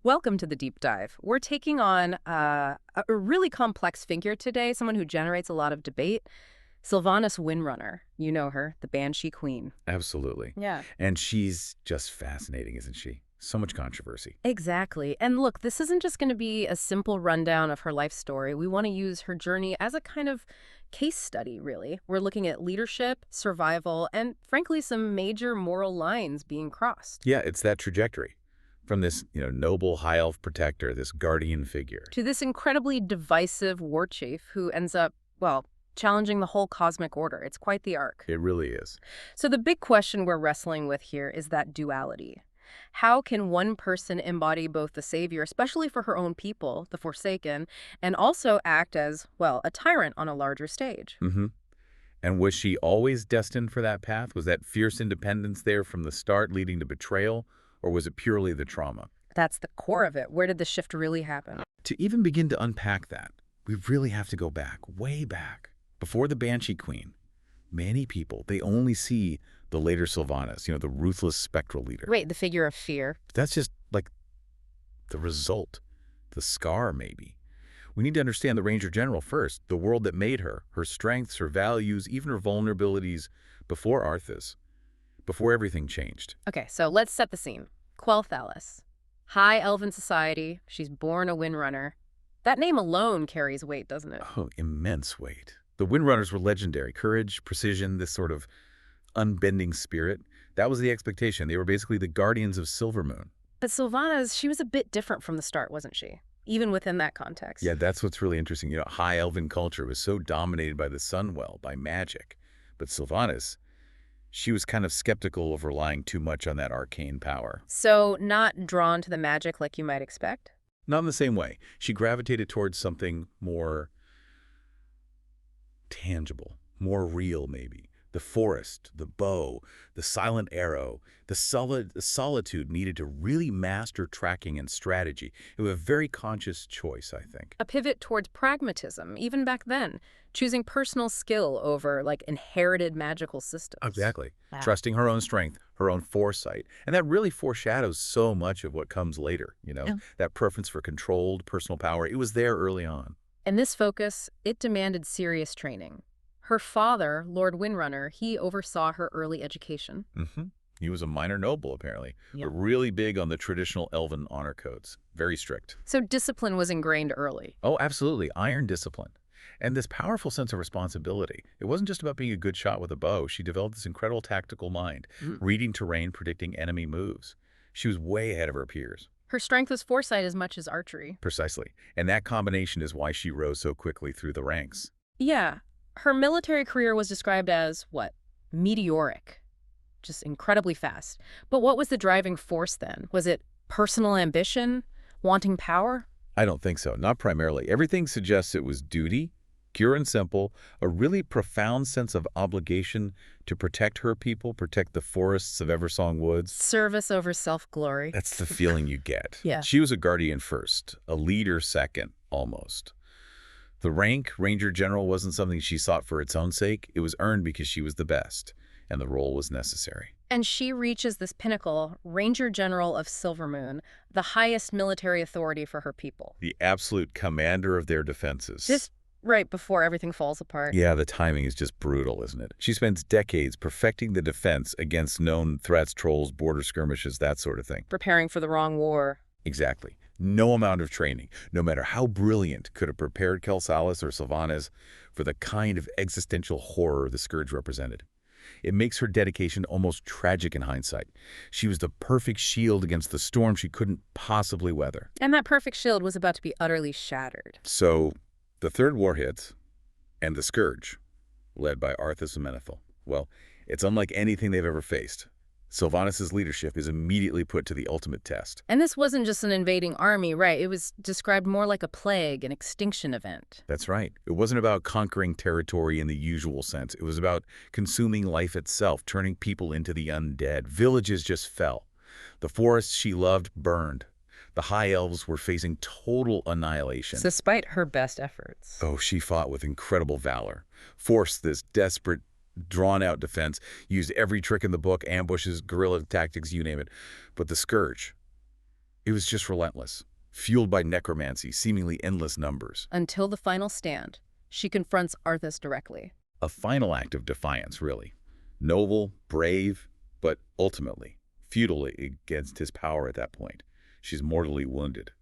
Welcome to the deep dive. We're taking on a really complex figure today, someone who generates a lot of debate. Sylvanas Windrunner. You know her, the Banshee Queen. Absolutely. Yeah. And she's just fascinating, isn't she? So much controversy. Exactly. And look, this isn't just going to be a simple rundown of her life story. We want to use her journey as a kind of case study, really. We're looking at leadership, survival, and frankly, some major moral lines being crossed. Yeah, it's that trajectory. From this, noble high elf protector, this guardian figure. To this incredibly divisive warchief who ends up, well, challenging the whole cosmic order. It's quite the arc. It really is. So the big question we're wrestling with here is that duality. How can one person embody both the savior, especially for her own people, the Forsaken, and also act as, well, a tyrant on a larger stage? Mm-hmm. And was she always destined for that path? Was that fierce independence there from the start leading to betrayal? Or was it purely the trauma? That's the core of it. Where did the shift really happen? To even begin to unpack that, we really have to go back, way back. Before the Banshee Queen, many people, they only see the later Sylvanas, the ruthless spectral leader. Wait, the figure of fear. That's just like the result, the scar maybe. We need to understand the Ranger General first, the world that made her, her strengths, her values, even her vulnerabilities before Arthas, before everything changed. Okay, so let's set the scene. Quel'Thalas. High elven society. She's born a Windrunner. That name alone carries weight, doesn't it? Oh, immense weight. The Windrunners were legendary. Courage, precision, this sort of unbending spirit. That was the expectation. They were basically the guardians of Silvermoon. But Sylvanas, she was a bit different from the start, wasn't she? Even within that context. Yeah, that's what's really interesting. High elven culture was so dominated by the Sunwell, by magic. But Sylvanas, she was kind of skeptical of relying too much on that arcane power. So not drawn to the magic like you might expect? Not in the same way. She gravitated towards something more tangible, more real maybe. The forest, the bow, the silent arrow, the solitude needed to really master tracking and strategy. It was a very conscious choice, I think. A pivot towards pragmatism, even back then, choosing personal skill over, like, inherited magical systems. Exactly. Wow. Trusting her own strength, her own foresight. And that really foreshadows so much of what comes later, Yeah. That preference for controlled personal power. It was there early on. And this focus, it demanded serious training. Her father, Lord Windrunner, he oversaw her early education. Mm-hmm. He was a minor noble, apparently, Yeah. but really big on the traditional elven honor codes. Very strict. So discipline was ingrained early. Oh, absolutely. Iron discipline. And this powerful sense of responsibility. It wasn't just about being a good shot with a bow. She developed this incredible tactical mind, reading terrain, predicting enemy moves. She was way ahead of her peers. Her strength was foresight as much as archery. Precisely. And that combination is why she rose so quickly through the ranks. Yeah. Her military career was described as, what, meteoric. Just incredibly fast. But what was the driving force then? Was it personal ambition? Wanting power? I don't think so. Not primarily. Everything suggests it was duty, pure and simple, a really profound sense of obligation to protect her people, protect the forests of Eversong Woods. Service over self-glory. That's the feeling you get. Yeah. She was a guardian first, a leader second, almost. The rank, Ranger General, wasn't something she sought for its own sake. It was earned because she was the best, and the role was necessary. And she reaches this pinnacle, Ranger General of Silvermoon, the highest military authority for her people. The absolute commander of their defenses. Just right before everything falls apart. Yeah, the timing is just brutal, isn't it? She spends decades perfecting the defense against known threats, trolls, border skirmishes, that sort of thing. Preparing for the wrong war. Exactly. No amount of training, no matter how brilliant, could have prepared Quel'Thalas or Sylvanas for the kind of existential horror the Scourge represented. It makes her dedication almost tragic in hindsight. She was the perfect shield against the storm she couldn't possibly weather. And that perfect shield was about to be utterly shattered. So, the third war hits, and the Scourge, led by Arthas and Menethil. Well, it's unlike anything they've ever faced. Sylvanas' leadership is immediately put to the ultimate test. And this wasn't just an invading army, right? It was described more like a plague, an extinction event. That's right. It wasn't about conquering territory in the usual sense. It was about consuming life itself, turning people into the undead. Villages just fell. The forests she loved burned. The High Elves were facing total annihilation. Despite her best efforts. Oh, she fought with incredible valor, forced this desperate, drawn-out defense, used every trick in the book, ambushes, guerrilla tactics, you name it. But the Scourge, It was just relentless, fueled by necromancy, seemingly endless numbers. Until the final stand, she confronts Arthas directly. A final act of defiance, really. Noble, brave, but ultimately futile against his power at that point. She's mortally wounded.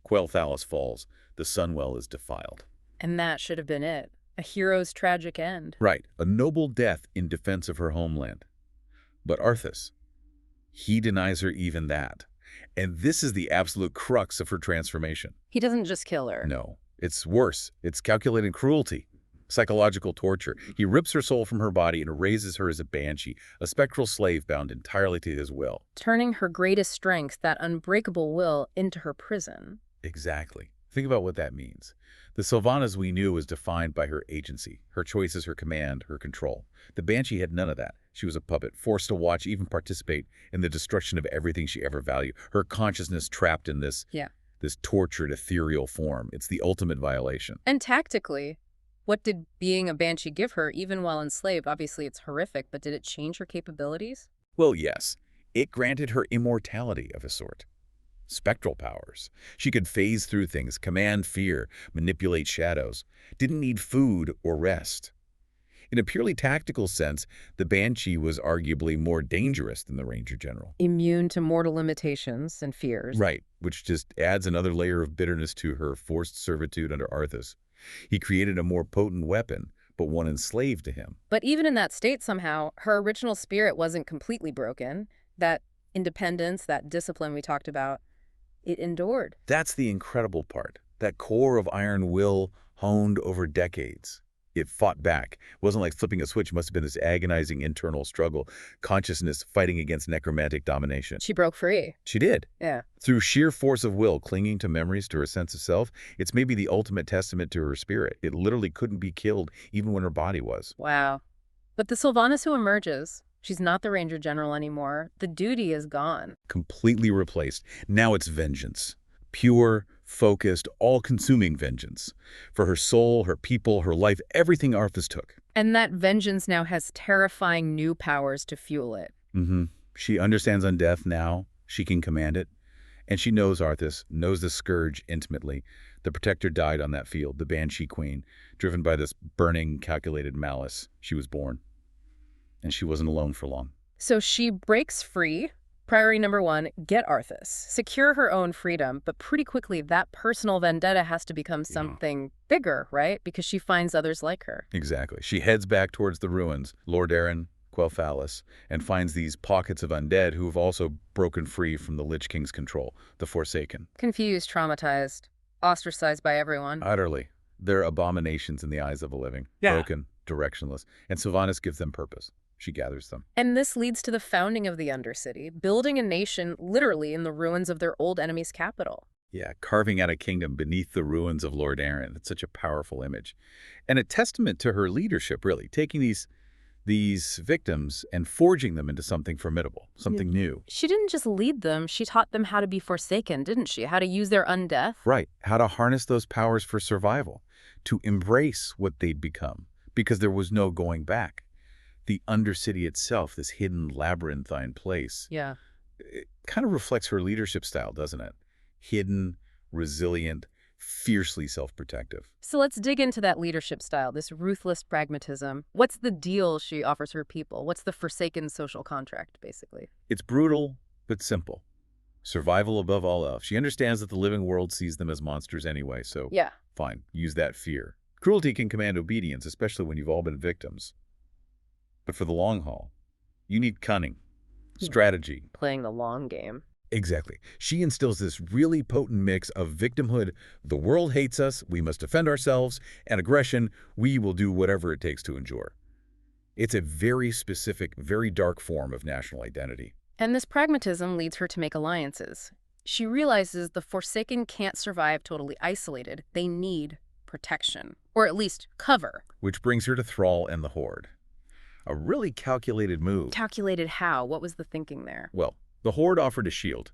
Quel'Thalas falls. The Sunwell is defiled. And that should have been it. A hero's tragic end. Right, a noble death in defense of her homeland. But Arthas, he denies her even that. And this is the absolute crux of her transformation. He doesn't just kill her. No, it's worse. It's calculated cruelty, psychological torture. He rips her soul from her body and raises her as a banshee, a spectral slave bound entirely to his will. Turning her greatest strength, that unbreakable will, into her prison. Exactly. Think about what that means. The Sylvanas we knew was defined by her agency, her choices, her command, her control. The Banshee had none of that. She was a puppet, forced to watch, even participate in the destruction of everything she ever valued. Her consciousness trapped in this tortured, ethereal form. It's the ultimate violation. And tactically, what did being a Banshee give her, even while enslaved? Obviously, it's horrific, but did it change her capabilities? Well, yes. It granted her immortality of a sort. Spectral powers. She could phase through things, command fear, manipulate shadows. Didn't need food or rest. In a purely tactical sense, the Banshee was arguably more dangerous than the Ranger General. Immune to mortal limitations and fears. Right, which just adds another layer of bitterness to her forced servitude under Arthas. He created a more potent weapon, but one enslaved to him. But even in that state, somehow, her original spirit wasn't completely broken. That independence, that discipline we talked about, it endured. That's the incredible part. That core of iron will honed over decades. It fought back. It wasn't like flipping a switch. It must have been this agonizing internal struggle, consciousness fighting against necromantic domination. She broke free. She did. Yeah. Through sheer force of will, clinging to memories, to her sense of self. It's maybe the ultimate testament to her spirit. It literally couldn't be killed, even when her body was. Wow. But the Sylvanas who emerges, she's not the Ranger General anymore. The duty is gone. Completely replaced. Now it's vengeance. Pure, focused, all-consuming vengeance. For her soul, her people, her life, everything Arthas took. And that vengeance now has terrifying new powers to fuel it. She understands undeath now. She can command it. And she knows Arthas, knows the Scourge intimately. The Protector died on that field, the Banshee Queen. Driven by this burning, calculated malice, she was born. And she wasn't alone for long. So she breaks free. Priority number one, get Arthas. Secure her own freedom, but pretty quickly that personal vendetta has to become something bigger, right? Because she finds others like her. Exactly. She heads back towards the ruins, Lordaeron, Quel'Thalas, and finds these pockets of undead who have also broken free from the Lich King's control, the Forsaken. Confused, traumatized, ostracized by everyone. Utterly. They're abominations in the eyes of the living, broken, directionless, and Sylvanas gives them purpose. She gathers them. And this leads to the founding of the Undercity, building a nation literally in the ruins of their old enemy's capital. Yeah, carving out a kingdom beneath the ruins of Lordaeron. It's such a powerful image. And a testament to her leadership, really, taking these victims and forging them into something formidable, something new. She didn't just lead them, she taught them how to be forsaken, didn't she? How to use their undeath. Right, how to harness those powers for survival, to embrace what they'd become, because there was no going back. The Undercity itself, this hidden labyrinthine place, it kind of reflects her leadership style, doesn't it? Hidden, resilient, fiercely self-protective. So let's dig into that leadership style, this ruthless pragmatism. What's the deal she offers her people? What's the Forsaken social contract, basically? It's brutal, but simple. Survival above all else. She understands that the living world sees them as monsters anyway, so fine, use that fear. Cruelty can command obedience, especially when you've all been victims. But for the long haul, you need cunning, strategy. Playing the long game. Exactly. She instills this really potent mix of victimhood, the world hates us, we must defend ourselves, and aggression, we will do whatever it takes to endure. It's a very specific, very dark form of national identity. And this pragmatism leads her to make alliances. She realizes the Forsaken can't survive totally isolated. They need protection, or at least cover. Which brings her to Thrall and the Horde. A really calculated move. Calculated how? What was the thinking there? Well, the Horde offered a shield,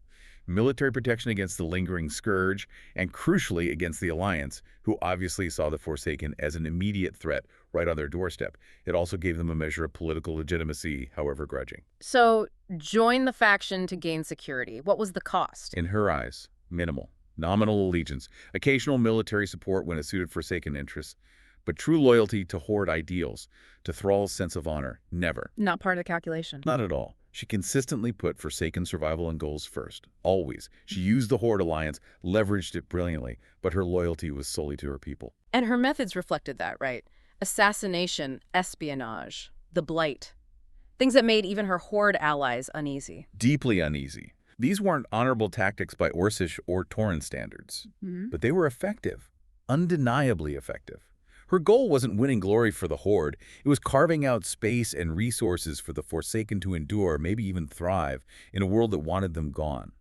military protection against the lingering scourge, and crucially against the Alliance, who obviously saw the Forsaken as an immediate threat right on their doorstep. It also gave them a measure of political legitimacy, however grudging. So, join the faction to gain security. What was the cost? In her eyes, minimal. Nominal allegiance, occasional military support when it suited Forsaken interests, but true loyalty to Horde ideals, to Thrall's sense of honor, never. Not part of the calculation. Not at all. She consistently put Forsaken survival and goals first. Always. She used the Horde alliance, leveraged it brilliantly, but her loyalty was solely to her people. And her methods reflected that, right? Assassination, espionage, the Blight. Things that made even her Horde allies uneasy. Deeply uneasy. These weren't honorable tactics by Orcish or Tauren standards, but they were effective, undeniably effective. Her goal wasn't winning glory for the Horde. It was carving out space and resources for the Forsaken to endure, maybe even thrive, in a world that wanted them gone.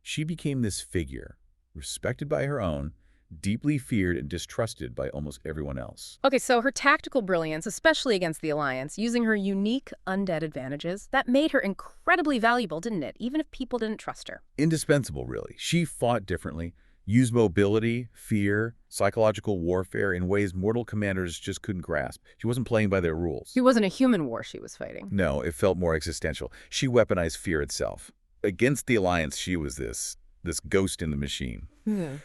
She became this figure, respected by her own, deeply feared and distrusted by almost everyone else. Okay, so her tactical brilliance, especially against the Alliance, using her unique undead advantages, that made her incredibly valuable, didn't it? Even if people didn't trust her. Indispensable, really. She fought differently, used mobility, fear, psychological warfare in ways mortal commanders just couldn't grasp. She wasn't playing by their rules. It wasn't a human war she was fighting. No, it felt more existential. She weaponized fear itself. Against the Alliance, she was this ghost in the machine.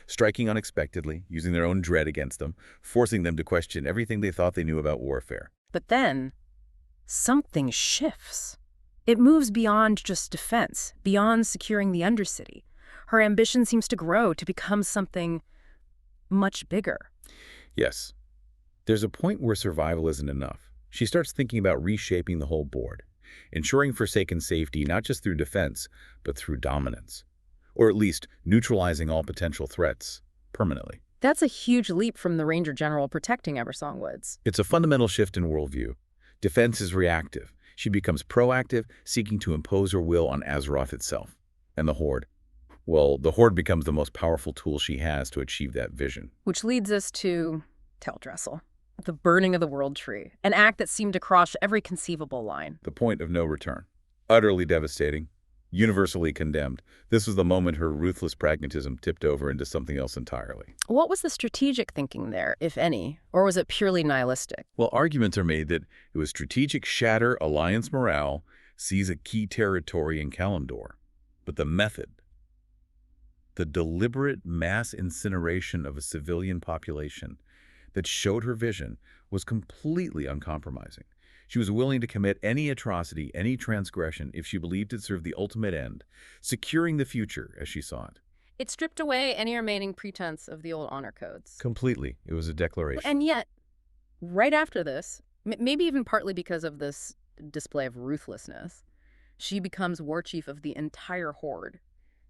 Striking unexpectedly, using their own dread against them, forcing them to question everything they thought they knew about warfare. But then, something shifts. It moves beyond just defense, beyond securing the Undercity. Her ambition seems to grow to become something much bigger. Yes. There's a point where survival isn't enough. She starts thinking about reshaping the whole board, ensuring Forsaken safety not just through defense, but through dominance. Or at least neutralizing all potential threats permanently. That's a huge leap from the Ranger General protecting Eversong Woods. It's a fundamental shift in worldview. Defense is reactive. She becomes proactive, seeking to impose her will on Azeroth itself. And the Horde. Well, the Horde becomes the most powerful tool she has to achieve that vision. Which leads us to Teldrassil, the burning of the World Tree, an act that seemed to cross every conceivable line. The point of no return. Utterly devastating. Universally condemned. This was the moment her ruthless pragmatism tipped over into something else entirely. What was the strategic thinking there, if any? Or was it purely nihilistic? Well, arguments are made that it was strategic shatter Alliance morale, seize a key territory in Kalimdor. But the method, the deliberate mass incineration of a civilian population that showed her vision, was completely uncompromising. She was willing to commit any atrocity, any transgression, if she believed it served the ultimate end, securing the future as she saw it. It stripped away any remaining pretense of the old honor codes. Completely. It was a declaration. And yet, right after this, maybe even partly because of this display of ruthlessness, she becomes Warchief of the entire Horde.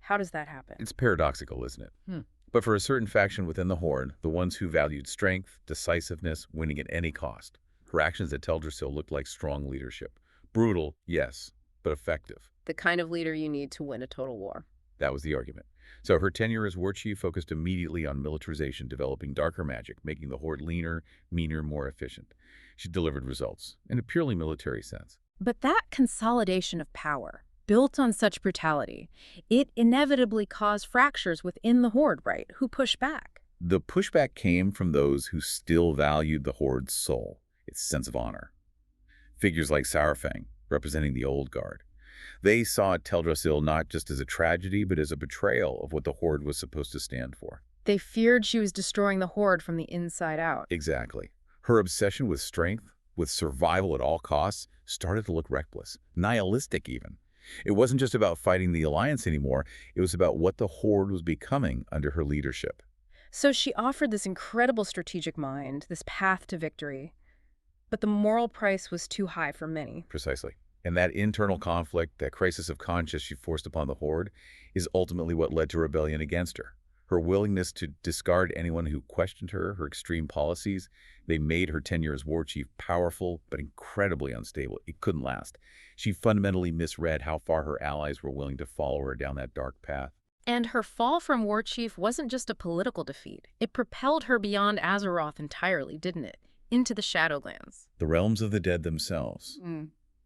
How does that happen? It's paradoxical, isn't it? But for a certain faction within the Horde, the ones who valued strength, decisiveness, winning at any cost, her actions at Teldrassil looked like strong leadership. Brutal, yes, but effective. The kind of leader you need to win a total war. That was the argument. So her tenure as Warchief focused immediately on militarization, developing darker magic, making the Horde leaner, meaner, more efficient. She delivered results, in a purely military sense. But that consolidation of power, built on such brutality, it inevitably caused fractures within the Horde, right? Who pushed back? The pushback came from those who still valued the Horde's soul, its sense of honor. Figures like Saurfang, representing the Old Guard. They saw Teldrassil not just as a tragedy, but as a betrayal of what the Horde was supposed to stand for. They feared she was destroying the Horde from the inside out. Exactly. Her obsession with strength, with survival at all costs, started to look reckless, nihilistic even. It wasn't just about fighting the Alliance anymore, it was about what the Horde was becoming under her leadership. So she offered this incredible strategic mind, this path to victory. But the moral price was too high for many. Precisely. And that internal conflict, that crisis of conscience she forced upon the Horde, is ultimately what led to rebellion against her. Her willingness to discard anyone who questioned her extreme policies, they made her tenure as Warchief powerful but incredibly unstable. It couldn't last. She fundamentally misread how far her allies were willing to follow her down that dark path. And her fall from Warchief wasn't just a political defeat. It propelled her beyond Azeroth entirely, didn't it? Into the Shadowlands. The realms of the dead themselves.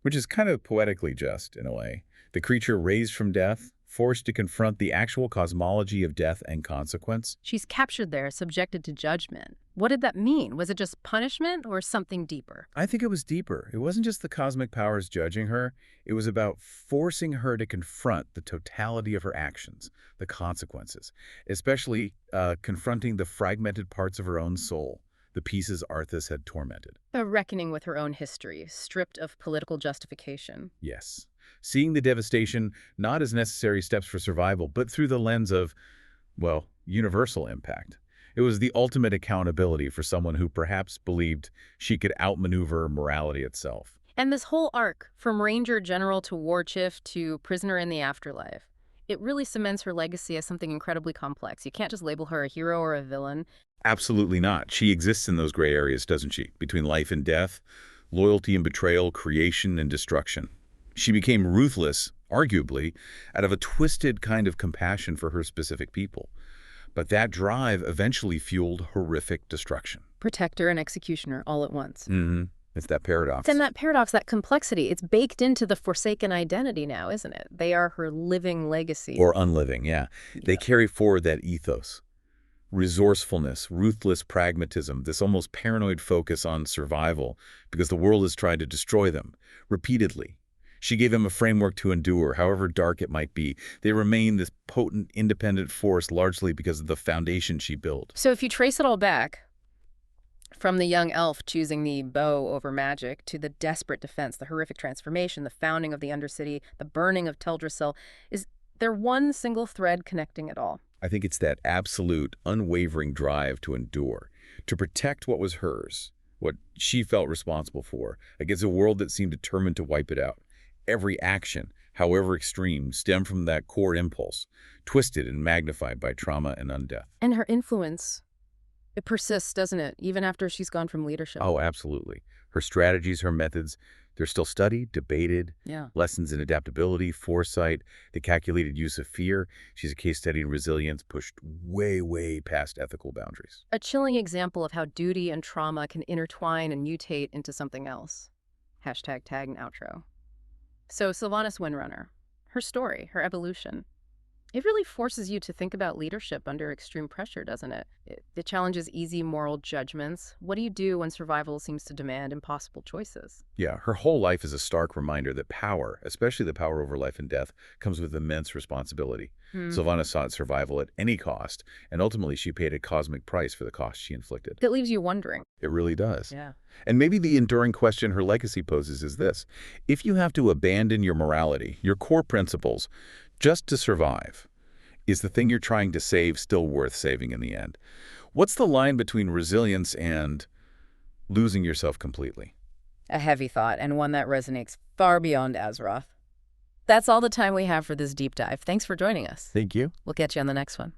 Which is kind of poetically just, in a way. The creature raised from death, forced to confront the actual cosmology of death and consequence. She's captured there, subjected to judgment. What did that mean? Was it just punishment or something deeper? I think it was deeper. It wasn't just the cosmic powers judging her. It was about forcing her to confront the totality of her actions, the consequences, especially confronting the fragmented parts of her own soul, the pieces Arthas had tormented. A reckoning with her own history, stripped of political justification. Yes. Seeing the devastation not as necessary steps for survival, but through the lens of, well, universal impact. It was the ultimate accountability for someone who perhaps believed she could outmaneuver morality itself. And this whole arc, from Ranger General to Warchief to prisoner in the afterlife, it really cements her legacy as something incredibly complex. You can't just label her a hero or a villain. Absolutely not. She exists in those gray areas, doesn't she? Between life and death, loyalty and betrayal, creation and destruction. She became ruthless, arguably, out of a twisted kind of compassion for her specific people. But that drive eventually fueled horrific destruction. Protector and executioner all at once. It's that paradox. And that paradox, that complexity, it's baked into the Forsaken identity now, isn't it? They are her living legacy. Or unliving, yeah. They carry forward that ethos. Resourcefulness, ruthless pragmatism, this almost paranoid focus on survival because the world has tried to destroy them repeatedly. She gave them a framework to endure, however dark it might be. They remain this potent, independent force largely because of the foundation she built. So if you trace it all back, from the young elf choosing the bow over magic to the desperate defense, the horrific transformation, the founding of the Undercity, the burning of Teldrassil, is there one single thread connecting it all? I think it's that absolute, unwavering drive to endure, to protect what was hers, what she felt responsible for, against a world that seemed determined to wipe it out. Every action, however extreme, stemmed from that core impulse, twisted and magnified by trauma and undeath. And her influence, it persists, doesn't it, even after she's gone from leadership? Oh, absolutely. Her strategies, her methods, they're still studied, debated. Yeah. Lessons in adaptability, foresight, the calculated use of fear. She's a case study in resilience pushed way, way past ethical boundaries. A chilling example of how duty and trauma can intertwine and mutate into something else. Hashtag tag and outro. So Sylvanas Windrunner, her story, her evolution, it really forces you to think about leadership under extreme pressure, doesn't it? It challenges easy moral judgments. What do you do when survival seems to demand impossible choices? Yeah, her whole life is a stark reminder that power, especially the power over life and death, comes with immense responsibility. Sylvanas sought survival at any cost, and ultimately she paid a cosmic price for the cost she inflicted. That leaves you wondering. It really does. Yeah. And maybe the enduring question her legacy poses is this. If you have to abandon your morality, your core principles, just to survive, is the thing you're trying to save still worth saving in the end? What's the line between resilience and losing yourself completely? A heavy thought, and one that resonates far beyond Azeroth. That's all the time we have for this deep dive. Thanks for joining us. Thank you. We'll catch you on the next one.